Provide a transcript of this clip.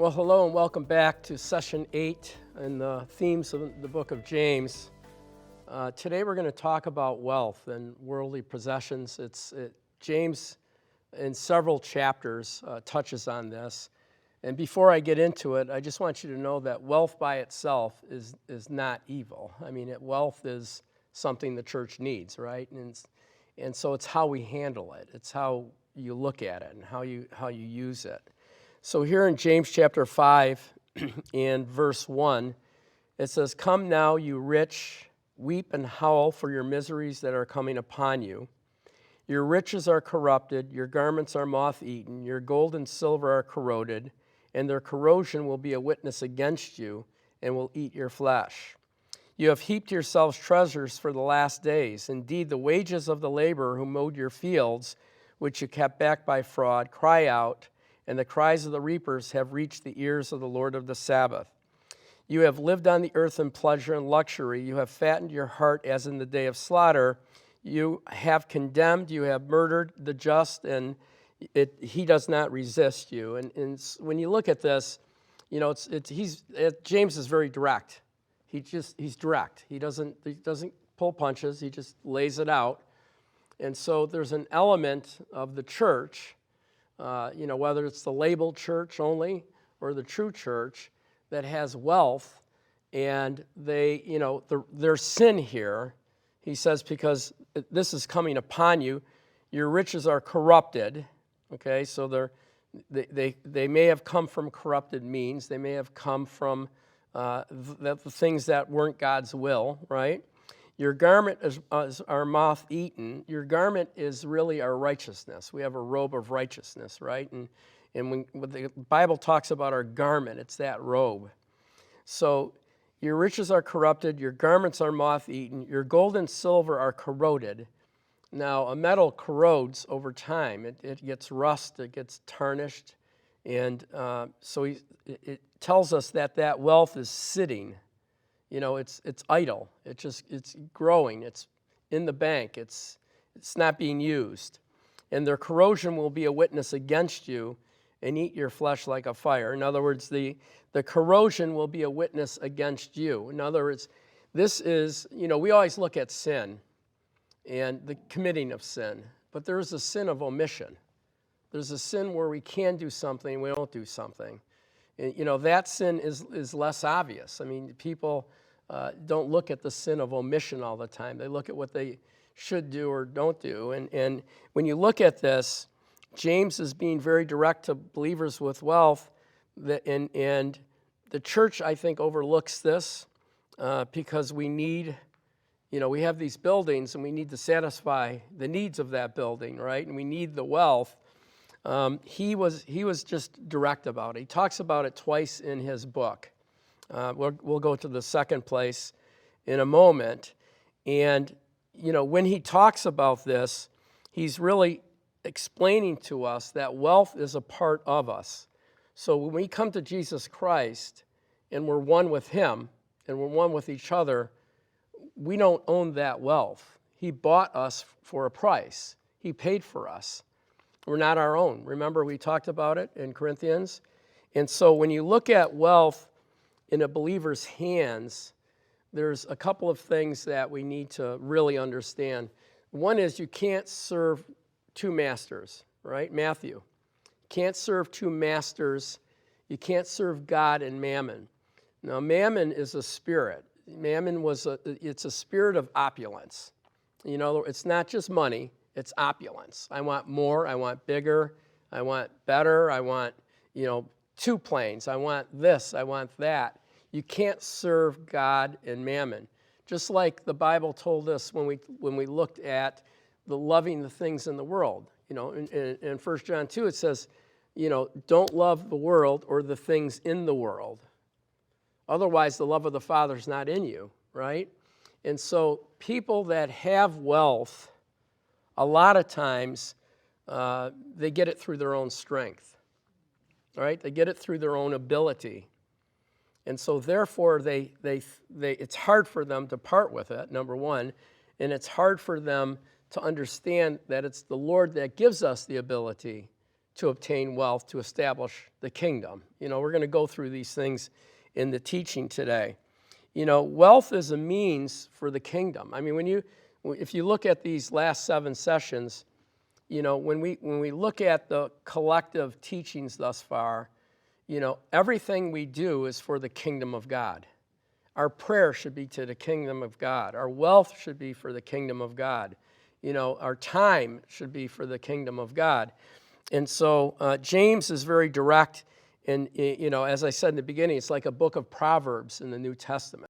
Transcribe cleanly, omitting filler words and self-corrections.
Well, hello and welcome back to session 8 and the themes of the book of James. Today we're going to talk about wealth and worldly possessions. James, in several chapters, touches on this. And before I get into it, I just want you to know that wealth by itself is not evil. I mean, wealth is something the church needs, right? And so it's how we handle it. It's how you look at it and how you use it. So here in James chapter 5 and verse 1, it says, "Come now, you rich, weep and howl for your miseries that are coming upon you. Your riches are corrupted, your garments are moth-eaten, your gold and silver are corroded, and their corrosion will be a witness against you and will eat your flesh. You have heaped yourselves treasures for the last days. Indeed, the wages of the laborer who mowed your fields, which you kept back by fraud, cry out, and the cries of the reapers have reached the ears of the Lord of the Sabbath. You have lived on the earth in pleasure and luxury. You have fattened your heart as in the day of slaughter. You have condemned, you have murdered the just, and he does not resist you." And when you look at this, you know, James is very direct. He's direct. He doesn't pull punches. He just lays it out. And so there's an element of the church, whether it's the labeled church only or the true church, that has wealth, and their sin here, he says, because this is coming upon you, your riches are corrupted. Okay, so they may have come from corrupted means. They may have come from the things that weren't God's will, right? Your garment are moth-eaten. Your garment is really our righteousness. We have a robe of righteousness, right? And when the Bible talks about our garment, it's that robe. So your riches are corrupted. Your garments are moth-eaten. Your gold and silver are corroded. Now, a metal corrodes over time. It gets rust. It gets tarnished. And so it tells us that wealth is sitting. You know, it's idle. It's growing. It's in the bank. It's not being used. And their corrosion will be a witness against you and eat your flesh like a fire. In other words, the corrosion will be a witness against you. In other words, this is, we always look at sin and the committing of sin, but there is a sin of omission. There's a sin where we can do something, we don't do something. And, that sin is less obvious. I mean, people don't look at the sin of omission all the time. They look at what they should do or don't do. And when you look at this, James is being very direct to believers with wealth, and the church, I think, overlooks this because we need, we have these buildings and we need to satisfy the needs of that building, right? And we need the wealth. He was just direct about it. He talks about it twice in his book. We'll go to the second place in a moment. And, when he talks about this, he's really explaining to us that wealth is a part of us. So when we come to Jesus Christ and we're one with him and we're one with each other, we don't own that wealth. He bought us for a price. He paid for us. We're not our own. Remember, we talked about it in Corinthians? And so when you look at wealth in a believer's hands, there's a couple of things that we need to really understand. One is you can't serve two masters, right? Matthew. Can't serve two masters. You can't serve God and mammon. Now, mammon is a spirit. Mammon it's a spirit of opulence. It's not just money. It's opulence. I want more. I want bigger. I want better. I want, 2 planes. I want this. I want that. You can't serve God and mammon. Just like the Bible told us when we looked at the loving the things in the world. In 1 John 2, it says, don't love the world or the things in the world. Otherwise, the love of the Father is not in you, right? And so people that have wealth, a lot of times, they get it through their own strength, right? They get it through their own ability. And so therefore, it's hard for them to part with it, number one, and it's hard for them to understand that it's the Lord that gives us the ability to obtain wealth to establish the kingdom. We're going to go through these things in the teaching today. Wealth is a means for the kingdom. I mean, if you look at these last 7 sessions, when we look at the collective teachings thus far, everything we do is for the kingdom of God. Our prayer should be to the kingdom of God. Our wealth should be for the kingdom of God. Our time should be for the kingdom of God. And so James is very direct. And, as I said in the beginning, it's like a book of Proverbs in the New Testament.